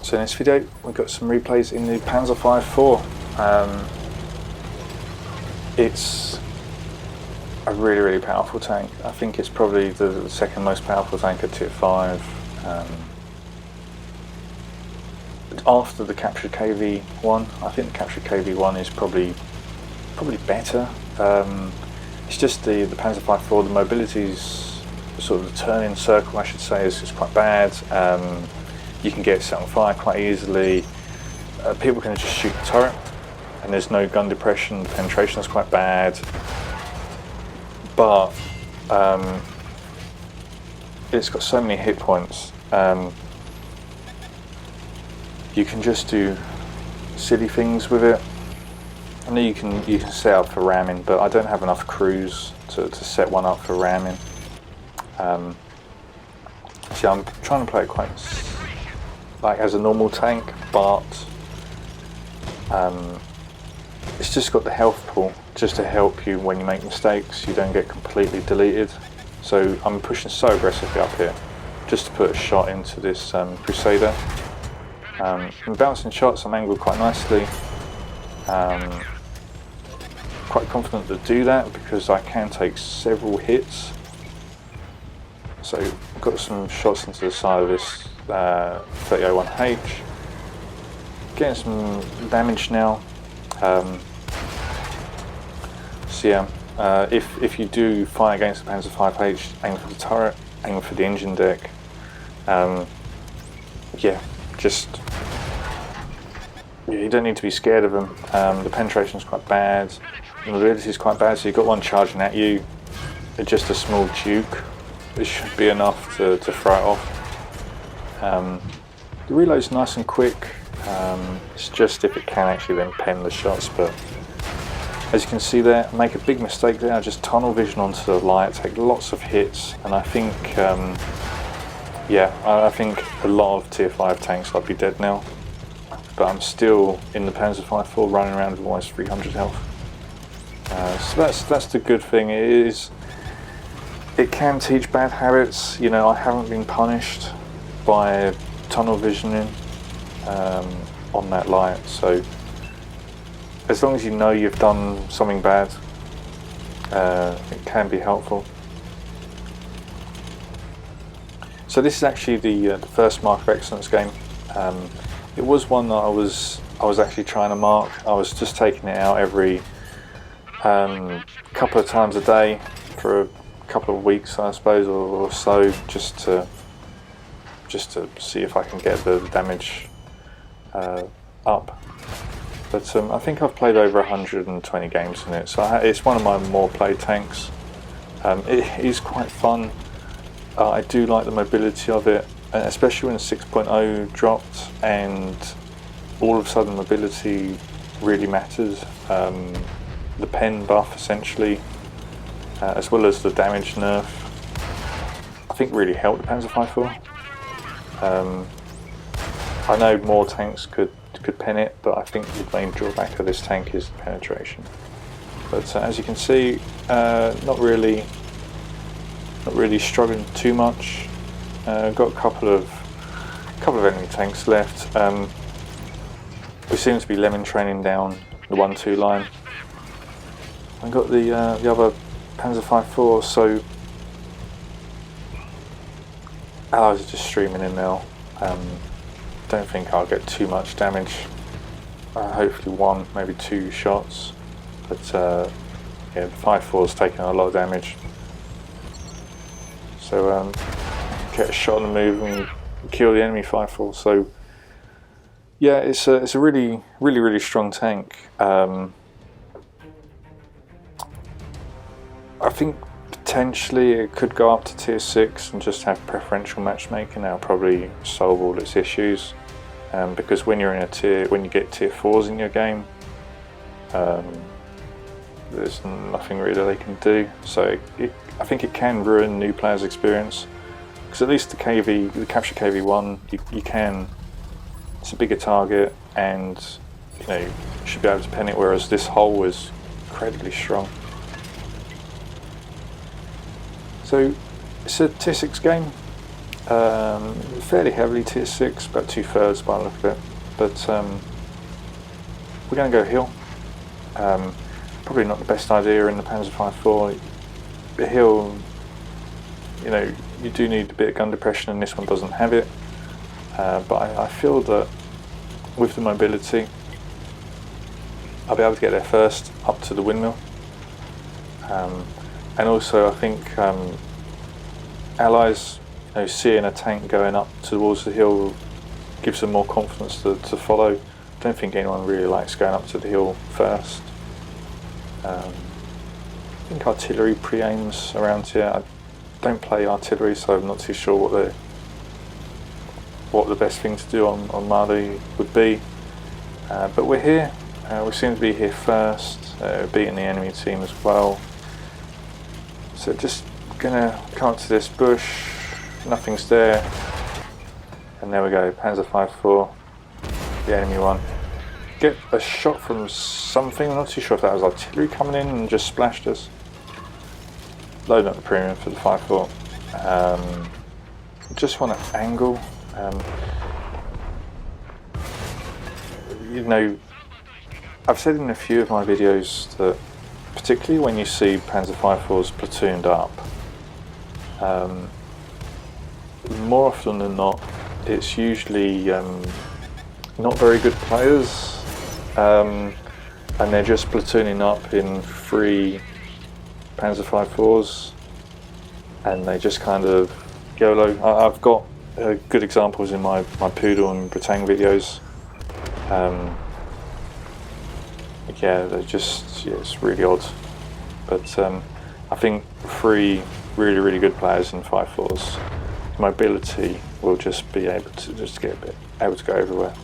So in this video we've got some replays in the Panzer 5-4. It's a really powerful tank. I think it's probably the second most powerful tank at tier 5. After the captured KV-1, I think the captured KV-1 is probably better. It's just the Panzer 5-4, the mobility's sort of the turn-in circle, I should say, is quite bad. You can get set on fire quite easily. People can just shoot the turret, and there's no gun depression. The penetration is quite bad, but it's got so many hit points. You can just do silly things with it. I know you can set up for ramming, but I don't have enough crews to set one up for ramming. So I'm trying to play it quite like as a normal tank, but it's just got the health pool just to help you when you make mistakes. You don't get completely deleted. So I'm pushing so aggressively up here just to put a shot into this Crusader. I'm bouncing shots, I'm angled quite nicely. Quite confident to do that because I can take several hits. So I've got some shots into the side of this 3001H. Getting some damage now. So yeah, if you do fight against the Panzer 5H, aim for the turret, aim for the engine deck. Yeah, you don't need to be scared of them. The penetration is quite bad, the mobility is quite bad, so you've got one charging at you. It's just a small juke. It should be enough to throw it off. The reload's nice and quick. It's just if it can actually then pen the shots, but as you can see there, I make a big mistake there. I just tunnel vision onto the light, take lots of hits, and I think yeah, I think a lot of tier 5 tanks I'd be dead now. But I'm still in the Panzer 5-4 running around with almost 300 health. So that's the good thing. It can teach bad habits. You know, I haven't been punished by tunnel visioning on that light. So as long as you know you've done something bad, it can be helpful. So this is actually the first Mark of Excellence game. It was one that I was actually trying to mark. I was just taking it out every couple of times a day for a couple of weeks, I suppose, or so, just to see if I can get the damage up. But I think I've played over 120 games in it, so it's one of my more played tanks. It is quite fun. I do like the mobility of it, especially when 6.0 dropped and all of a sudden mobility really matters. The pen buff essentially, as well as the damage nerf, I think really helped the Panzer 5-4. I know more tanks could pen it, but I think the main drawback of this tank is the penetration. But as you can see, not really struggling too much. Got a couple of enemy tanks left. We seem to be lemon training down the 1-2 line. I got the other Panzer 5-4, so allies are just streaming in now. Don't think I'll get too much damage. Hopefully one, maybe 2 shots. But yeah, the 5-4's taking a lot of damage. So get a shot on the move and kill the enemy 5-4. So yeah, it's a really strong tank. I think potentially it could go up to tier 6 and just have preferential matchmaking. That'll probably solve all its issues. Because when you're in when you get tier 4s in your game, there's nothing really they can do. So I think it can ruin new players' experience. Because at least the capture KV-1, you can. It's a bigger target, and you know you should be able to pen it. Whereas this hull is incredibly strong. So it's a tier 6 game. Fairly heavily tier 6, about 2/3 by the look of it. But we're going to go hill. Probably not the best idea in the Panzer 5.4. The hill, you know, you do need a bit of gun depression, and this one doesn't have it. But I feel that with the mobility, I'll be able to get there first, up to the windmill. And also, I think allies, you know, seeing a tank going up towards the hill gives them more confidence to follow. I don't think anyone really likes going up to the hill first. I think artillery pre-aims around here. I don't play artillery, so I'm not too sure what the best thing to do on Mali would be. But we're here. We seem to be here first, beating the enemy team as well. So just gonna come up to this bush. Nothing's there, and there we go. Panzer 5.4, the enemy one. Get a shot from something. I'm not too sure if that was artillery coming in and just splashed us. Loading up the premium for the 5.4. Just want to angle. You know, I've said in a few of my videos that particularly when you see Panzer 5.4s platooned up, more often than not, it's usually not very good players, and they're just platooning up in 3 Panzer 5.4s, and they just kind of YOLO. I've got good examples in my Poodle and Bratang videos. Yeah, they're just, yeah, it's really odd. But I think 3 really good players in 5.4s, mobility will just be able to able to go everywhere.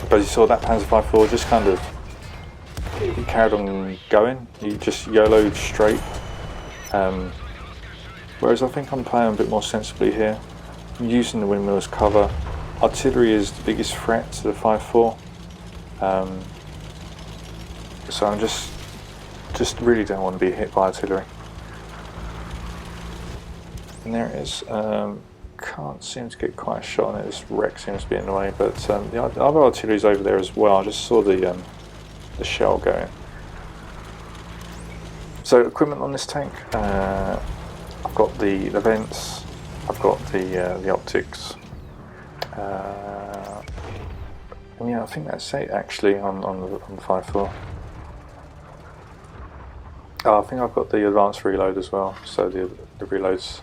But you saw that Panzer 5.4 just kind of, he carried on going. He just YOLO'd straight. Whereas I think I'm playing a bit more sensibly here, using the windmill as cover. Artillery is the biggest threat to the 5.4. So I'm just really don't want to be hit by artillery. And there it is. Can't seem to get quite a shot on it. This wreck seems to be in the way, but the other artillery is over there as well. I just saw the shell going. So equipment on this tank. I've got the vents. I've got the optics. And yeah, I think that's it actually on the 5.4. Oh, I think I've got the advanced reload as well, so the reload's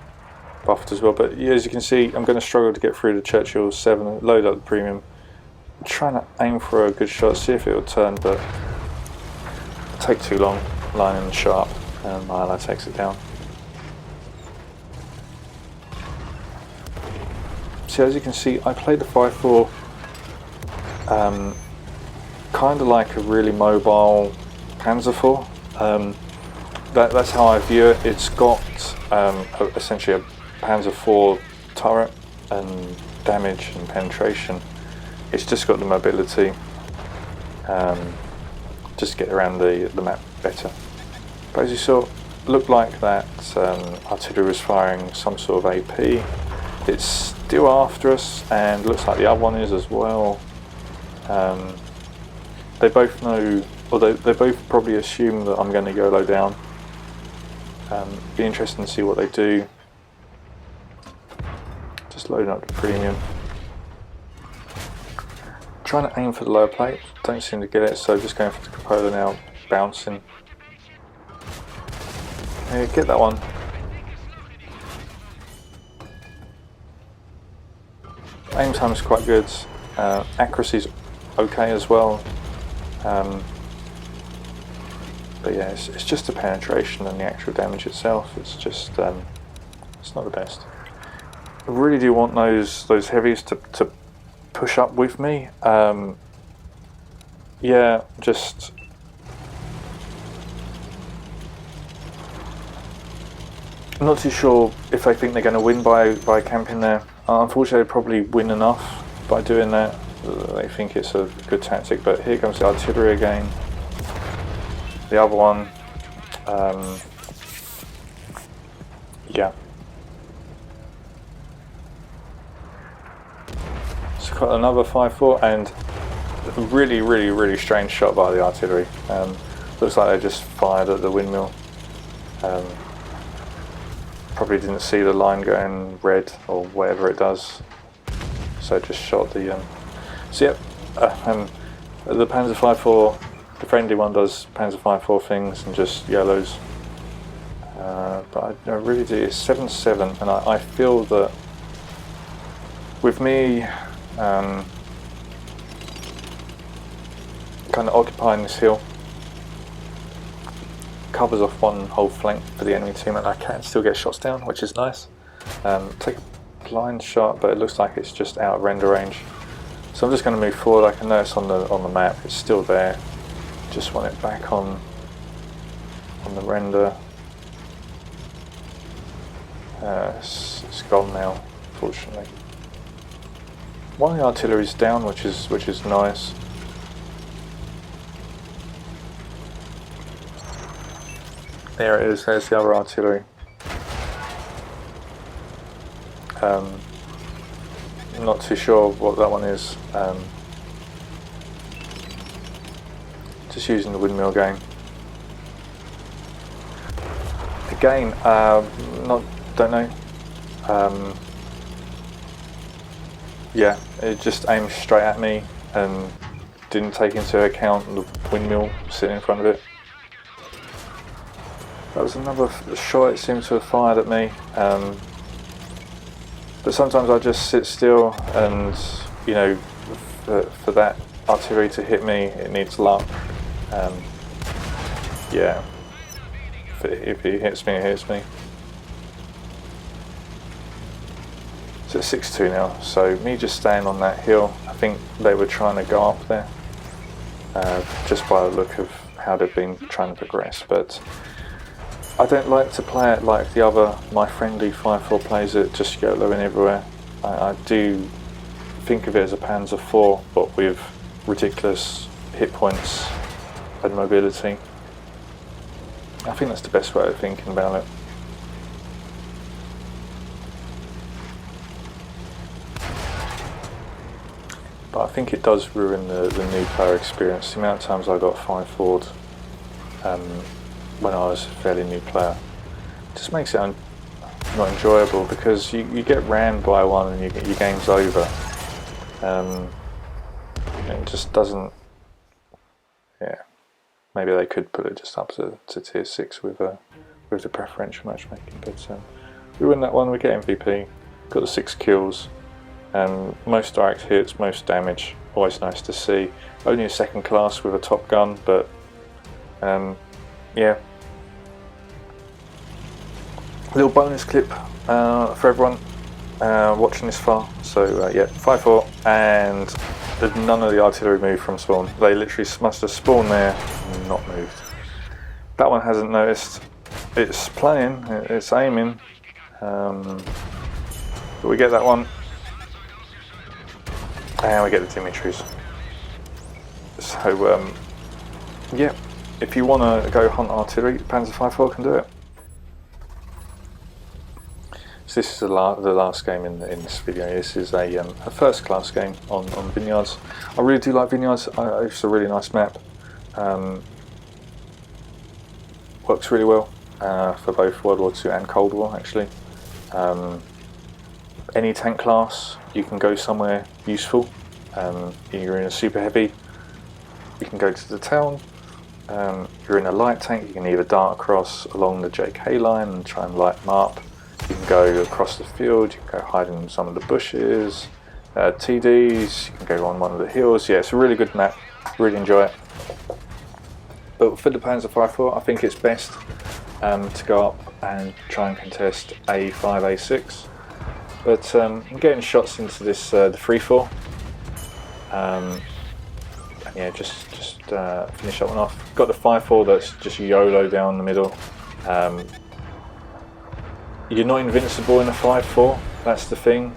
buffed as well. But yeah, as you can see, I'm going to struggle to get through the Churchill 7, load up the premium. I'm trying to aim for a good shot, see if it'll turn, but it'll take too long lining the shot up, and my ally takes it down. So as you can see, I played the 5.4 kind of like a really mobile Panzer 4. That's how I view it. It's got essentially a Panzer 4 turret and damage and penetration. It's just got the mobility, just get around the map better. But as you saw, looked like that artillery was firing some sort of AP. It's still after us, and looks like the other one is as well. They both know, or they both probably assume that I'm going to YOLO down. Be interesting to see what they do. Just loading up the premium. Trying to aim for the lower plate, don't seem to get it, so just going for the cupola now, bouncing. Yeah, get that one. Aim time is quite good. Accuracy's okay as well. But yeah, it's just the penetration and the actual damage itself. It's just it's not the best. I really do want those heavies to push up with me. Yeah, just I'm not too sure if they think they're going to win by camping there. Unfortunately, they probably win enough by doing that. They think it's a good tactic, but here comes the artillery again. The other one, yeah. It's got another 5-4 and a really strange shot by the artillery. Looks like they just fired at the windmill. Probably didn't see the line going red or whatever it does, so just shot the. So yep, the Panzer 5-4, the friendly one does Panzer 5-4 things and just yellows. But I really do. It's 7-7, and I feel that with me kind of occupying this hill, covers off one whole flank for the enemy team, and I can still get shots down, which is nice. Take a blind shot, but it looks like it's just out of render range. So I'm just going to move forward. I can notice on the map it's still there. Just want it back on the render. It's gone now, fortunately. One of the artillery's down, which is nice. There it is, there's the other artillery. Not too sure what that one is. Just using the windmill again. Again, don't know. Yeah, it just aimed straight at me and didn't take into account the windmill sitting in front of it. That was another shot it seemed to have fired at me, but sometimes I just sit still, and you know, for that artillery to hit me, it needs luck. Yeah, if it hits me, it hits me. So it's 6-2 now, so me just staying on that hill, I think they were trying to go up there, just by the look of how they've been trying to progress, but I don't like to play it like the other, my friendly 5-4 plays it, just YOLOing everywhere. I do think of it as a Panzer 4, but with ridiculous hit points and mobility. I think that's the best way of thinking about it. But I think it does ruin the new player experience. The amount of times I got 5-4'd when I was a fairly new player, it just makes it not enjoyable, because you get rammed by one and your game's over. It just doesn't. Yeah, maybe they could put it just up to tier 6 with the preferential matchmaking. But we win that one. We get MVP. Got the 6 kills. Most direct hits, most damage. Always nice to see. Only a second class with a top gun, but yeah. A little bonus clip for everyone watching this far. So yeah, 5-4, and none of the artillery moved from spawn. They literally must have spawned there and not moved. That one hasn't noticed. It's playing, it's aiming, but we get that one, and we get the Dimitri's. So yeah, if you want to go hunt artillery, Panzer 5-4 can do it. So this is the last game in this video. This is a first class game on Vineyards. I really do like Vineyards. It's a really nice map. Works really well for both World War II and Cold War, actually. Any tank class, you can go somewhere useful. You're in a super heavy, you can go to the town. You're in a light tank, you can either dart across along the JK line and try and light them up. You can go across the field, you can go hide in some of the bushes, TDs, you can go on one of the hills. Yeah, it's a really good map, really enjoy it. But for the Panzer 5-4, I think it's best to go up and try and contest A5, A6. But I'm getting shots into this the 3-4. And yeah, just finish that one off. Got the 5-4 that's just YOLO down the middle. You're not invincible in a 5-4, that's the thing.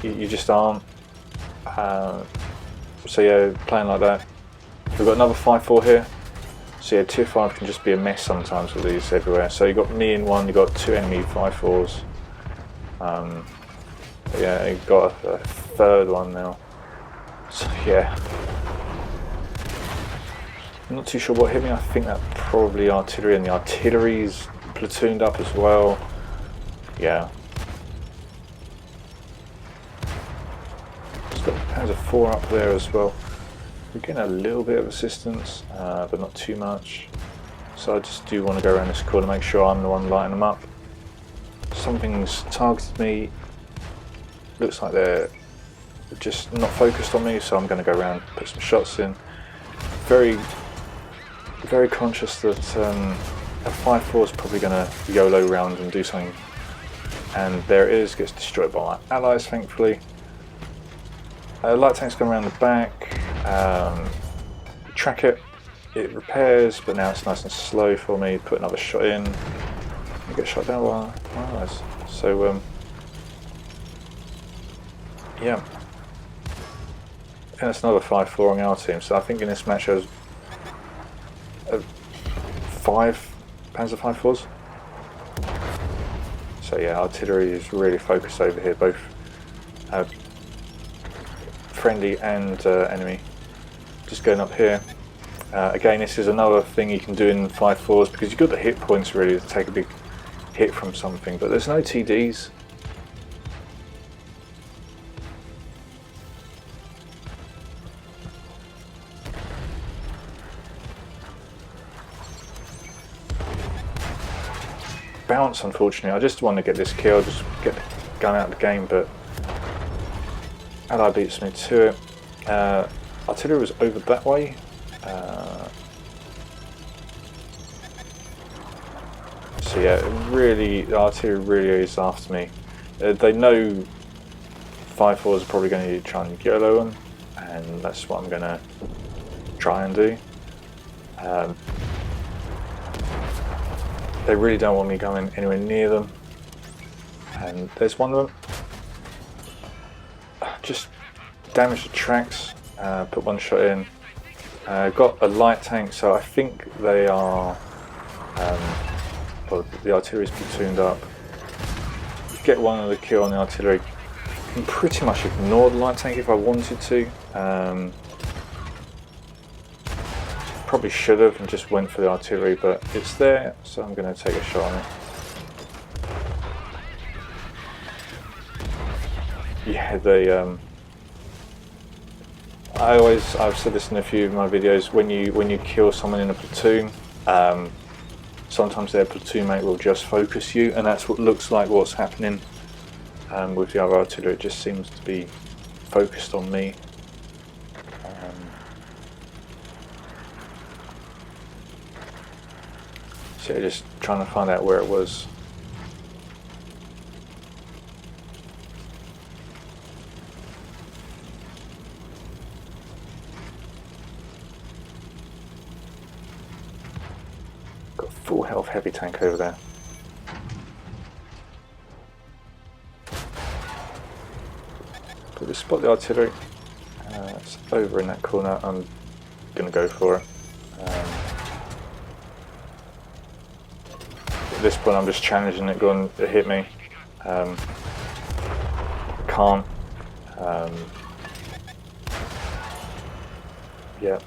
You just aren't. So yeah, playing like that. We've got another 5-4 here. So yeah, tier 5 can just be a mess sometimes with these everywhere. So you've got me in one, you've got 2 enemy 5-4s. Yeah, he got a third one now. So yeah, I'm not too sure what hit me. I think that probably artillery, and the artillery's platooned up as well. Yeah. It's got Panzer 4 up there as well. We're getting a little bit of assistance, but not too much. So I just do want to go around this corner, make sure I'm the one lighting them up. Something's targeted me. Looks like they're just not focused on me, so I'm going to go around, put some shots in. Very conscious that a 5-4 is probably going to YOLO round and do something. And there it is, gets destroyed by my allies, thankfully. Light tank's going around the back. Track it. It repairs, but now it's nice and slow for me. Put another shot in. I get shot down by my allies. So yeah. And it's another 5-4 on our team. So I think in this match there's 5 Panzer 5-4s. So yeah, artillery is really focused over here, both friendly and enemy. Just going up here. Again, this is another thing you can do in 5-4s because you've got the hit points really to take a big hit from something, but there's no TDs. Bounce, unfortunately. I just want to get this kill, just get the gun out of the game, but ally beats me to it. Artillery was over that way. So yeah, really, the artillery really is after me. They know 5-4s are probably going to try and YOLO them, and that's what I'm going to try and do. They really don't want me going anywhere near them. And there's one of them. Just damage the tracks, put one shot in. Got a light tank, so I think they are, well, the artillery's platooned up. Get one of the kill on the artillery. Can pretty much ignore the light tank if I wanted to. Probably should have and just went for the artillery, but it's there, so I'm going to take a shot on it. Yeah, they. I've said this in a few of my videos. When you kill someone in a platoon, sometimes their platoon mate will just focus you, and that's what looks like what's happening with the other artillery. It just seems to be focused on me. So yeah, just trying to find out where it was. Got full health heavy tank over there. But we spot the artillery. It's over in that corner. I'm going to go for it. At this point I'm just challenging it, going to hit me. Can't. Yeah.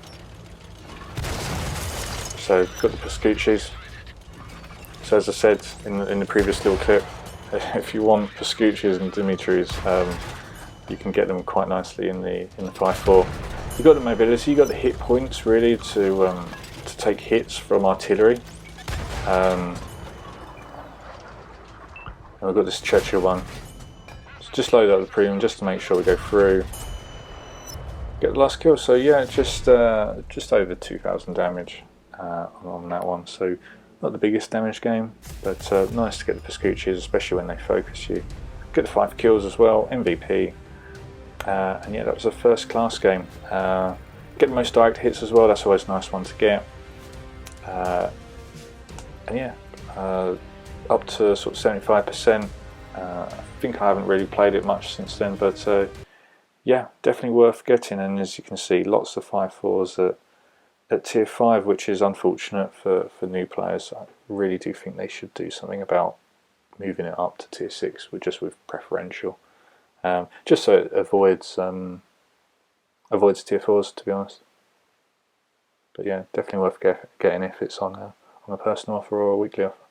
So got the Pascucci's. So as I said in the previous little clip, if you want Pascucci's and Dimitris, you can get them quite nicely in the 5-4. You've got the mobility, you've got the hit points really to take hits from artillery. And we've got this Churchill one. So just load up the premium just to make sure we go through. Get the last kill. So yeah, just over 2,000 damage on that one. So not the biggest damage game, but nice to get the Pascucci's, especially when they focus you. Get the 5 kills as well, MVP. And yeah, that was a first class game. Get the most direct hits as well, that's always a nice one to get. And yeah, up to sort of 75%. I think I haven't really played it much since then, but yeah, definitely worth getting. And as you can see, lots of 5-4s at tier 5, which is unfortunate for new players. I really do think they should do something about moving it up to tier 6, just with preferential. just so it avoids tier 4s, to be honest. But yeah, definitely worth getting if it's on a personal offer or a weekly offer.